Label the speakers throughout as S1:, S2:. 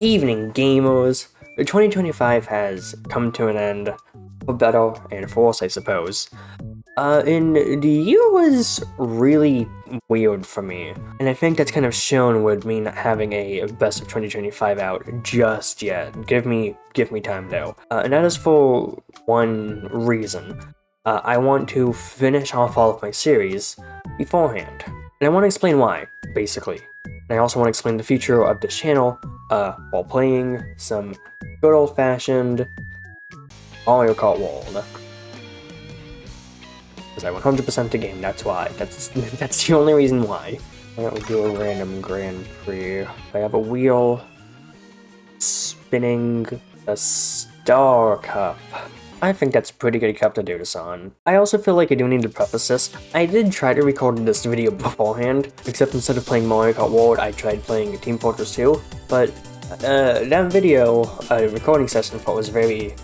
S1: Evening, gamers! 2025 has come to an end, for better and for worse, I suppose. And the year was really weird for me, and I think that's kind of shown with me not having a best of 2025 out just yet. Give me time though. And that is for one reason. I want to finish off all of my series beforehand. And I want to explain why, basically. And I also want to explain the future of this channel, while playing some good old-fashioned Mario Kart World. Because I 100% the game, that's why. That's the only reason why. Why don't we do a random Grand Prix? I have a wheel spinning the Star Cup. I think that's a pretty good cup to do this on. I also feel like I do need to preface this. I did try to record this video beforehand, except instead of playing Mario Kart World, I tried playing Team Fortress 2, but that video, recording session for was very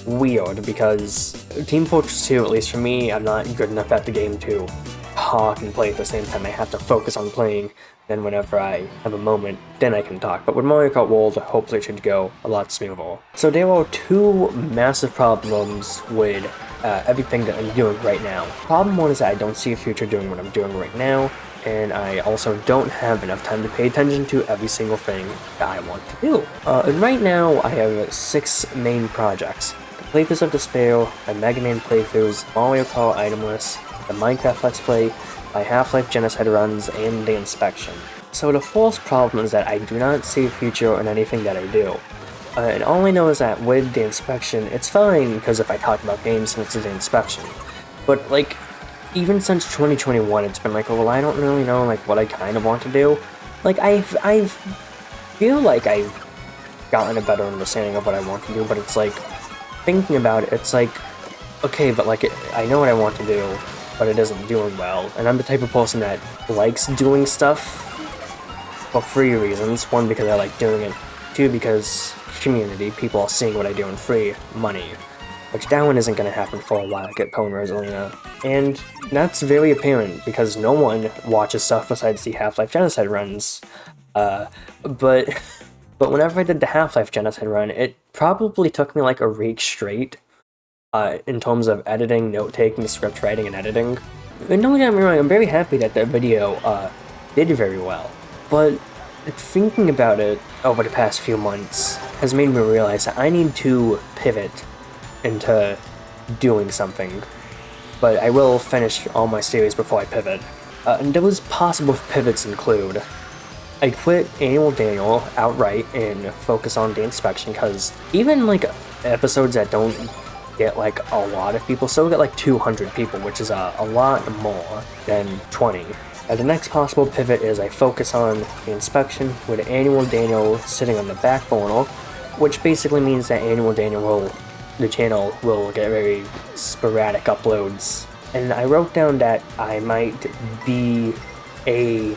S1: weird because Team Fortress 2, at least for me, I'm not good enough at the game to talk and play at the same time. I have to focus on playing, then whenever I have a moment, then I can talk. But with Mario Kart World, hopefully it should go a lot smoother. So there are two massive problems with everything that I'm doing right now. Problem one is that I don't see a future doing what I'm doing right now, and I also don't have enough time to pay attention to every single thing that I want to do. And right now, I have 6 main projects. The Playthroughs of Despair, my Mega Man playthroughs, Mario Kart Item List, the Minecraft Let's Play, my Half-Life Genocide runs, and the Inspection. So the first problem is that I do not see a future in anything that I do. And all I know is that with the Inspection, it's fine, because if I talk about games, then it's the Inspection. But, like, even since 2021, it's been like, oh, well, I don't really know, like, what I kind of want to do. Like, I feel like I've gotten a better understanding of what I want to do, but it's like, thinking about it, it's like, okay, but, like, I know what I want to do, but it isn't doing well. And I'm the type of person that likes doing stuff for free reasons. One, because I like doing it. Two, because community, people are seeing what I do in free money. Which that one isn't going to happen for a while, I get Pwn Rosalina. And that's very apparent, because no one watches stuff besides the Half-Life Genocide runs. But whenever I did the Half-Life Genocide run, it probably took me like a week straight, in terms of editing, note-taking, script writing, and editing. And don't get me wrong, I'm very happy that that video, did very well. But thinking about it over the past few months has made me realize that I need to pivot into doing something. But I will finish all my series before I pivot. And those possible pivots include: I quit Annual Daniel outright and focus on the Inspection, because even like episodes that don't get like a lot of people still get like 200 people, which is a lot more than 20. The next possible pivot is I focus on the Inspection with Annual Daniel sitting on the back burner, which basically means that Annual Daniel the channel will get very sporadic uploads. And I wrote down that I might be a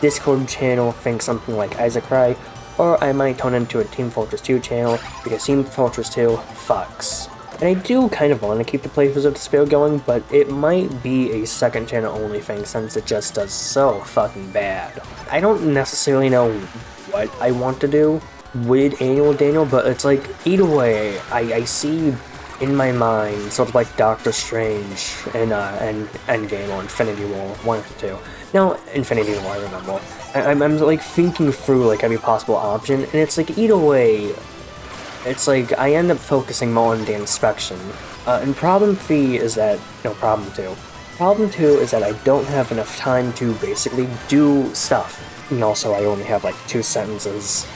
S1: Discord channel, think something like Isaac Cry, or I might turn into a Team Fortress 2 channel, because Team Fortress 2 fucks. And I do kind of want to keep the Playthroughs of Despair going, but it might be a second channel only thing since it just does so fucking bad. I don't necessarily know what I want to do with Annual Daniel, but it's like, either way, I see in my mind sort of like Doctor Strange and Endgame or Infinity War, one of the two. Now, Infinity War, I remember. I'm like thinking through like every possible option, and it's like, either way, it's like I end up focusing more on the Inspection. And problem 3 is that, no, problem 2. Problem 2 is that I don't have enough time to basically do stuff. And also, I only have like 2 sentences.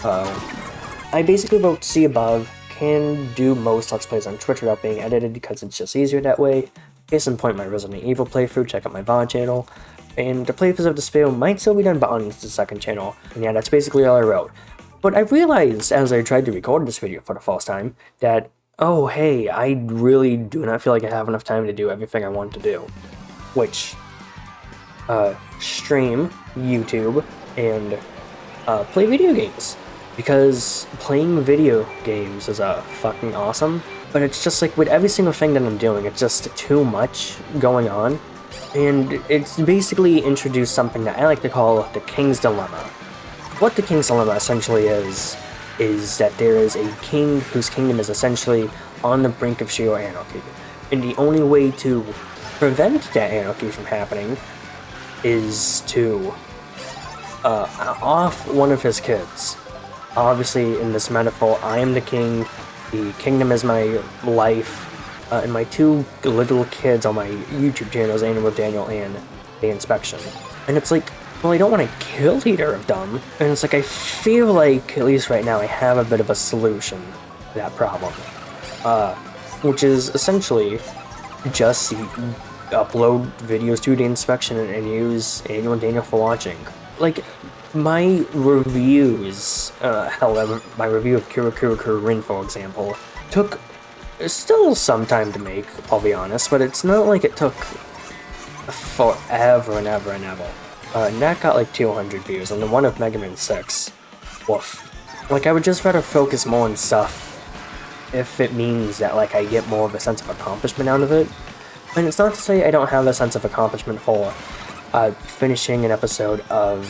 S1: I basically wrote see above, can do most Let's Plays on Twitch without being edited because it's just easier that way. Case in point, my Resident Evil playthrough, check out my VOD channel. And the Playthroughs of Despair might still be done, but on the second channel. And yeah, that's basically all I wrote. But I realized, as I tried to record this video for the first time, that, oh hey, I really do not feel like I have enough time to do everything I want to do. Which, stream, YouTube, and play video games. Because playing video games is fucking awesome, but it's just like with every single thing that I'm doing, it's just too much going on. And it's basically introduced something that I like to call the King's Dilemma. what the King's Dilemma essentially is that there is a king whose kingdom is essentially on the brink of sheer anarchy. And the only way to prevent that anarchy from happening is to off one of his kids. Obviously, in this metaphor, I am the king, the kingdom is my life, and my two little kids on my YouTube channels, Animal Daniel and The Inspection. And it's like, well, I don't want to kill either of them. And it's like, I feel like, at least right now, I have a bit of a solution to that problem. Which is essentially just upload videos to The Inspection and use Animal Daniel for watching. Like, my reviews, however, my review of Rin, for example, took still some time to make, I'll be honest, but it's not like it took forever and ever and ever. And that got like 200 views, and the one of Mega Man 6, woof. Like, I would just rather focus more on stuff if it means that, like, I get more of a sense of accomplishment out of it. And it's not to say I don't have a sense of accomplishment for finishing an episode of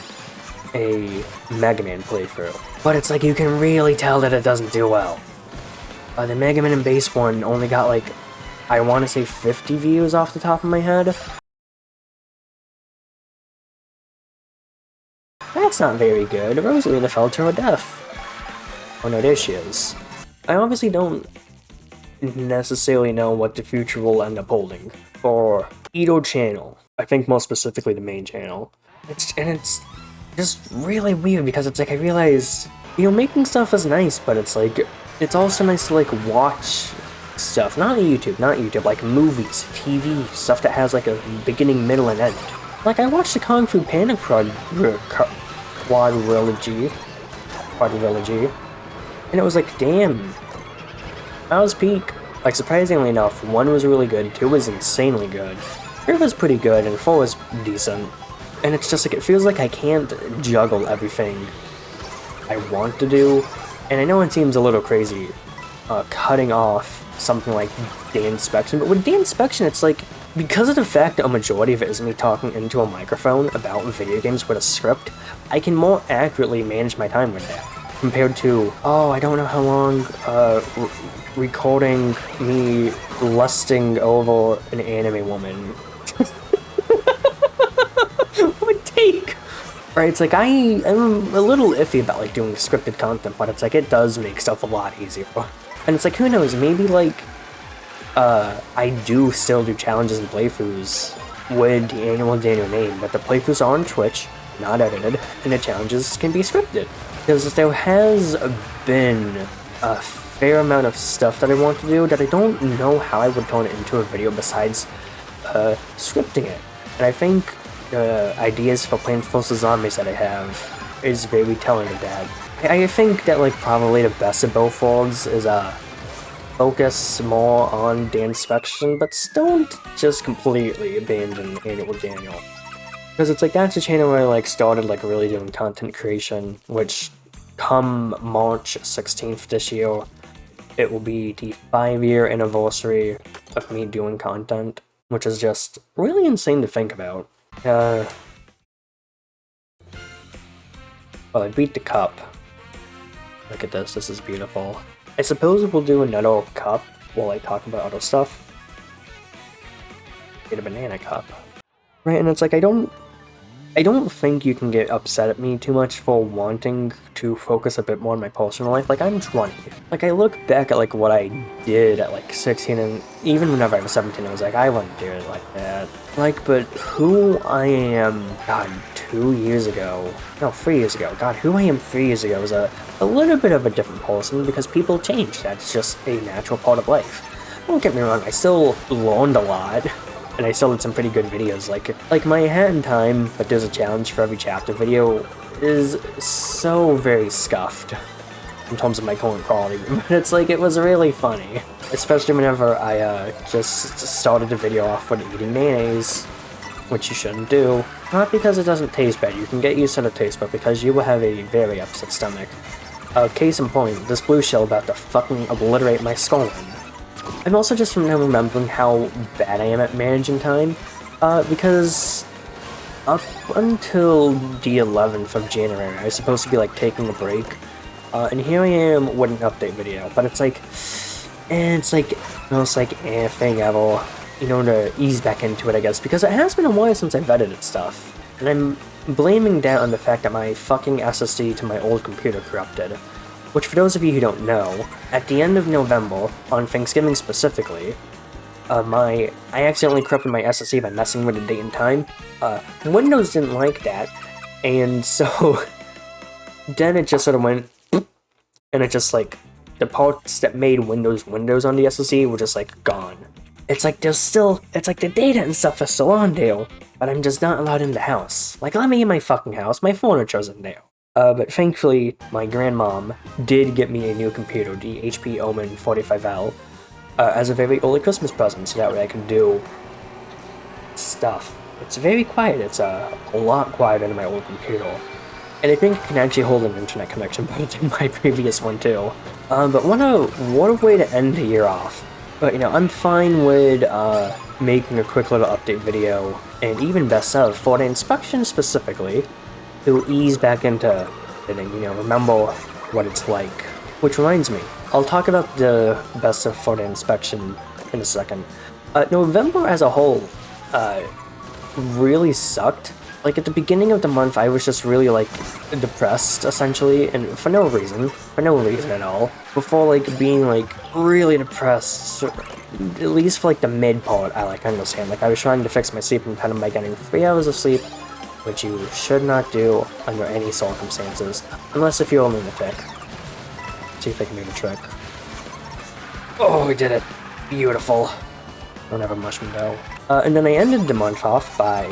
S1: a Mega Man playthrough. But it's like, you can really tell that it doesn't do well. The Mega Man and Base one only got like, I want to say 50 views off the top of my head. That's not very good. Rosalina fell to her death. Oh no, there she is. I obviously don't necessarily know what the future will end up holding for either channel. I think more specifically the main channel. It's just really weird because it's like, I realize, you know, making stuff is nice, but it's like, it's also nice to like watch stuff, not YouTube, like movies, TV, stuff that has like a beginning, middle, and end. Like, I watched the Kung Fu Panda quadrilogy, and it was like, damn, that was peak. Like, surprisingly enough, 1 was really good, 2 was insanely good, 3 was pretty good, and 4 was decent. And it's just like, it feels like I can't juggle everything I want to do. And I know it seems a little crazy, cutting off something like The Inspection, but with The Inspection, it's like, because of the fact that a majority of it is me talking into a microphone about video games with a script, I can more accurately manage my time with that. Compared to, oh, I don't know how long, recording me lusting over an anime woman would take. Right, it's like, I'm a little iffy about like doing scripted content, but it's like, it does make stuff a lot easier. And it's like, who knows, maybe like, I do still do challenges and playthroughs with the Animal Daniel name, but the playthroughs are on Twitch, not edited, and the challenges can be scripted. Because there has been a fair amount of stuff that I want to do that I don't know how I would turn it into a video besides scripting it. And I think the ideas for Plants vs. Zombies that I have is very telling of that. I think that like probably the best of both worlds is focus more on The Inspection, but don't just completely abandon Animal Daniel. Because it's like, that's a channel where I like started like really doing content creation, which come March 16th this year, it will be the 5-year anniversary of me doing content, which is just really insane to think about. Well, I beat the cup. Look at this is beautiful. I suppose we'll do another cup while I talk about other stuff. Get a banana cup. Right, and it's like, I don't think you can get upset at me too much for wanting to focus a bit more on my personal life. Like, I'm 20. Like, I look back at, like, what I did at, like, 16, and even whenever I was 17, I was like, I wouldn't do it like that. Like, but who I am, God, 2 years ago, no, 3 years ago, God, who I am 3 years ago is a little bit of a different person, because people change. That's just a natural part of life. Don't get me wrong, I still learned a lot. And I still did some pretty good videos, like my Hat in Time, but there's a challenge for every chapter video, is so very scuffed in terms of my current quality, but it's like, it was really funny. Especially whenever I just started the video off with eating mayonnaise, which you shouldn't do. Not because it doesn't taste bad, you can get used to the taste, but because you will have a very upset stomach. Case in point, this blue shell about to fucking obliterate my skull. I'm also just now remembering how bad I am at managing time, because up until the 11th of January, I was supposed to be like taking a break, and here I am with an update video, but it's like, thing I will, to ease back into it, I guess, because it has been a while since I've edited stuff, and I'm blaming that on the fact that my fucking SSD to my old computer corrupted, which for those of you who don't know, at the end of November, on Thanksgiving specifically, I accidentally corrupted my SSD by messing with the date and time. Windows didn't like that, and so then it just sort of went, and it just like, the parts that made Windows on the SSD were just like gone. It's like it's like the data and stuff is still on there, but I'm just not allowed in the house. Like, let me in my fucking house, my furniture's in there. But thankfully, my grandmom did get me a new computer, the HP Omen 45L, as a very early Christmas present, so that way I can do stuff. It's very quiet, it's a lot quieter than my old computer. And I think it can actually hold an internet connection better than my previous one too. But what a way to end the year off. But I'm fine with making a quick little update video, and even best of, for the inspection specifically, to ease back into editing, remember what it's like. Which reminds me, I'll talk about the best of for the inspection in a second. November as a whole really sucked. Like, at the beginning of the month, I was just really, like, depressed, essentially, and for no reason at all. Before, like, being, like, really depressed, at least for, like, the mid part, I understand. Like, I was trying to fix my sleeping pattern by getting 3 hours of sleep, which you should not do under any circumstances, unless if you're a lunatic. See if I can do the trick. Oh, we did it. Beautiful. Don't ever mushroom dough. And then I ended the month off by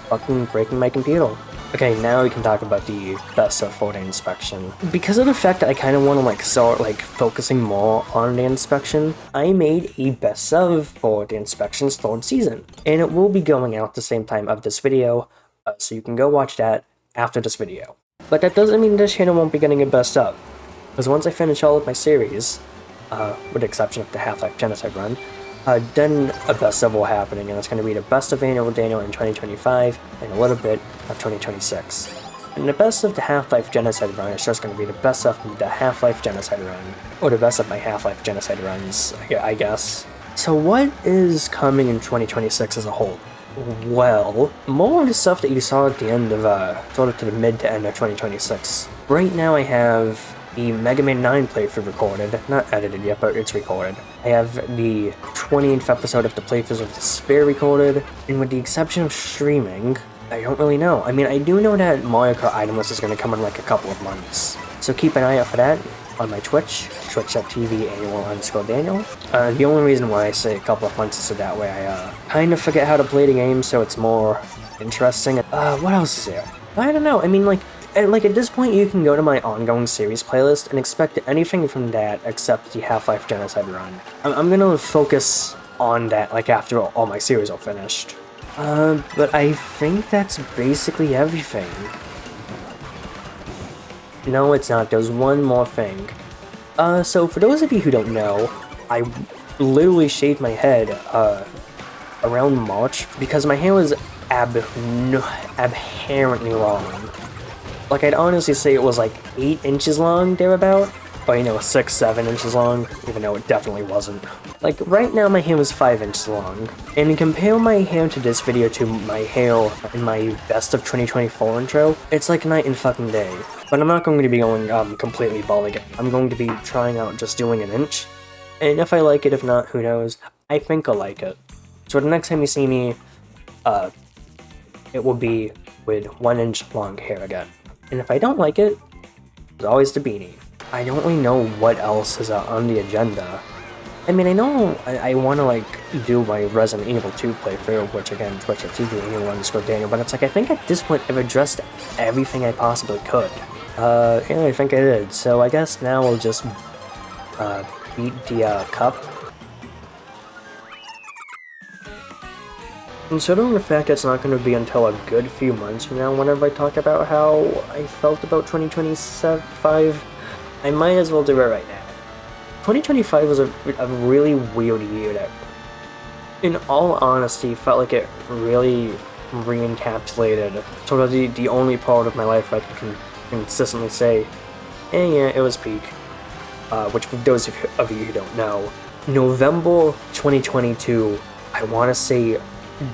S1: fucking breaking my computer. Okay, now we can talk about the best of for the inspection. Because of the fact that I kind of want to, like, start, like, focusing more on the inspection, I made a best of for the inspection's 3rd season. And it will be going out the same time of this video, so you can go watch that after this video. But that doesn't mean this channel won't be getting a best of. Because once I finish all of my series, with the exception of the Half-Life Genocide run, then a best of will happening, and it's going to be the best of Annual Daniel in 2025, and a little bit of 2026. And the best of the Half-Life Genocide run is just going to be the best of the Half-Life Genocide run, or the best of my Half-Life Genocide runs, I guess. So what is coming in 2026 as a whole? Well, more of the stuff that you saw at the end of, sort of to the mid to end of 2026. Right now I have the Mega Man 9 playthrough recorded, not edited yet, but it's recorded. I have the 20th episode of the Playthroughs of Despair recorded, and with the exception of streaming, I don't really know. I mean, I do know that Mario Kart Item List is going to come in like a couple of months, so keep an eye out for that on my Twitch, twitch.tv annual_Daniel. The only reason why I say a couple of months is so that way I kind of forget how to play the game, so it's more interesting. What else is there? I don't know, I mean, like, at this point, you can go to my ongoing series playlist and expect anything from that except the Half-Life Genocide run. I'm gonna focus on that, like, after all my series are finished. But I think that's basically everything. No, it's not. There's one more thing. So for those of you who don't know, I literally shaved my head, around March because my hair was abhorrently long. Like, I'd honestly say it was like 8 inches long, thereabout. Or, 6, 7 inches long, even though it definitely wasn't. Like, right now my hair was 5 inches long. And compare my hair to this video to my hair in my best of 2024 intro, it's like night and fucking day. But I'm not going to be going, completely bald again. I'm going to be trying out just doing an inch. And if I like it, if not, who knows? I think I'll like it. So the next time you see me, it will be with 1 inch long hair again. And if I don't like it, there's always the beanie. I don't really know what else is on the agenda. I mean, I know I want to, like, do my Resident Evil 2 playthrough, which again, twitch.tv annual_Daniel, but it's like, I think at this point I've addressed everything I possibly could. Yeah, I think I did. So I guess now we'll just, beat the, cup. Considering the fact it's not going to be until a good few months from now whenever I talk about how I felt about 2025, I might as well do it right now. 2025 was a really weird year that, in all honesty, felt like it really re-encapsulated sort of the only part of my life I can consistently say, yeah, it was peak. Which for those of you who don't know, November 2022, I want to say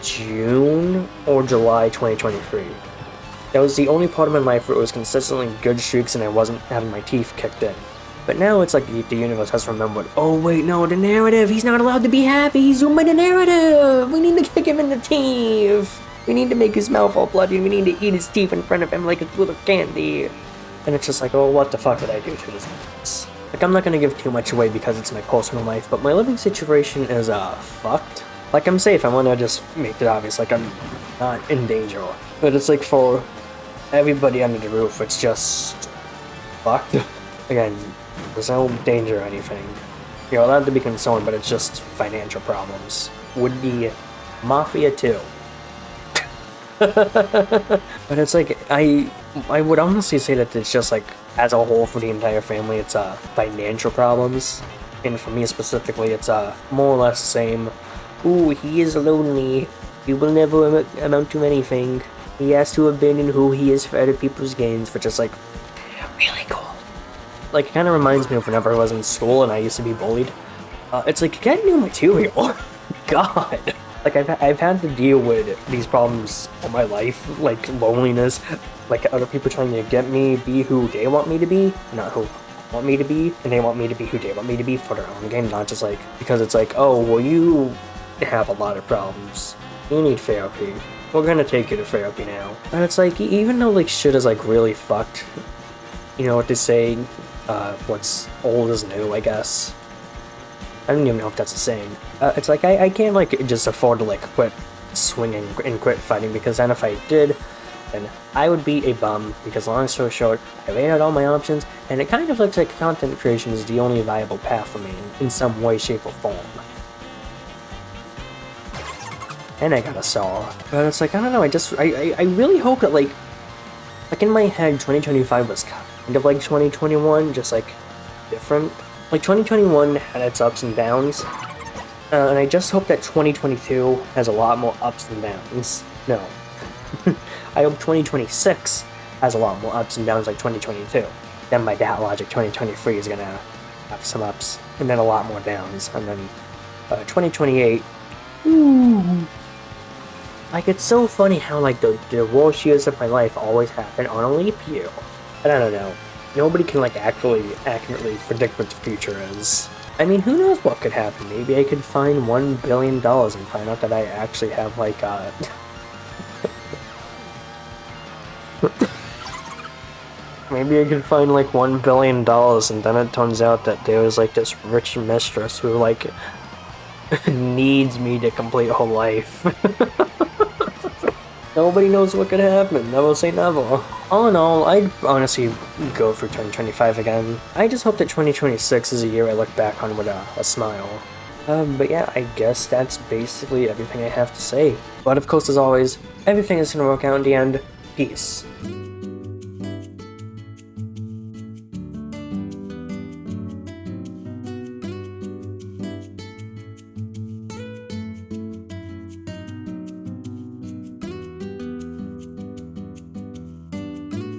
S1: June or July 2023. That was the only part of my life where it was consistently good streaks and I wasn't having my teeth kicked in. But now it's like the universe has remembered, oh wait, no, the narrative, he's not allowed to be happy, he's doing by the narrative! We need to kick him in the teeth! We need to make his mouth all bloody, we need to eat his teeth in front of him like a little candy. And it's just like, oh, what the fuck did I do to this? Like, I'm not gonna give too much away because it's my personal life, but my living situation is, fucked. Like, I'm safe, I wanna just make it obvious, like, I'm not in danger. But it's like, for everybody under the roof, it's just fucked. Again, there's no danger or anything. You're allowed to be concerned, but it's just financial problems. Would be Mafia 2. But it's like, I would honestly say that it's just like, as a whole for the entire family, it's financial problems. And for me specifically, it's more or less the same. Ooh, he is lonely. He will never amount to anything. He has to abandon who he is for other people's gains, which is like, really cool. Like, it kind of reminds me of whenever I was in school and I used to be bullied. It's like, get new material. God. Like, I've had to deal with these problems in my life, like loneliness, like other people trying to get me be who they want me to be, not who I want me to be, and they want me to be who they want me to be for their own game, not just like, because it's like, oh, well, you have a lot of problems. You need therapy. We're gonna take you to therapy now. And it's like, even though, like, shit is, like, really fucked, you know what they say, what's old is new, I guess. I don't even know if that's a saying. It's like, I can't, like, just afford to, like, quit swinging and quit fighting, because then if I did, then I would be a bum, because long story short, I weighed out all my options, and it kind of looks like content creation is the only viable path for me, in some way, shape, or form. And I got a saw. But it's like, I don't know, I really hope that, like in my head, 2025 was kind of like 2021, just, like, different. Like, 2021 had its ups and downs, and I just hope that 2022 has a lot more ups and downs. No. I hope 2026 has a lot more ups and downs like 2022. Then by that logic, 2023 is gonna have some ups, and then a lot more downs, and then 2028, ooh. Like, it's so funny how, like, the worst years of my life always happen on a leap year. And I don't know. Nobody can, like, actually accurately predict what the future is. I mean, who knows what could happen? Maybe I could find $1 billion and find out that I actually have, like, maybe I could find, like, $1 billion and then it turns out that there was, like, this rich mistress who, like, needs me to complete her life. Nobody knows what could happen. Never say never. All in all, I'd honestly go for 2025 again. I just hope that 2026 is a year I look back on with a smile. But yeah, I guess that's basically everything I have to say. But of course, as always, everything is gonna work out in the end. Peace.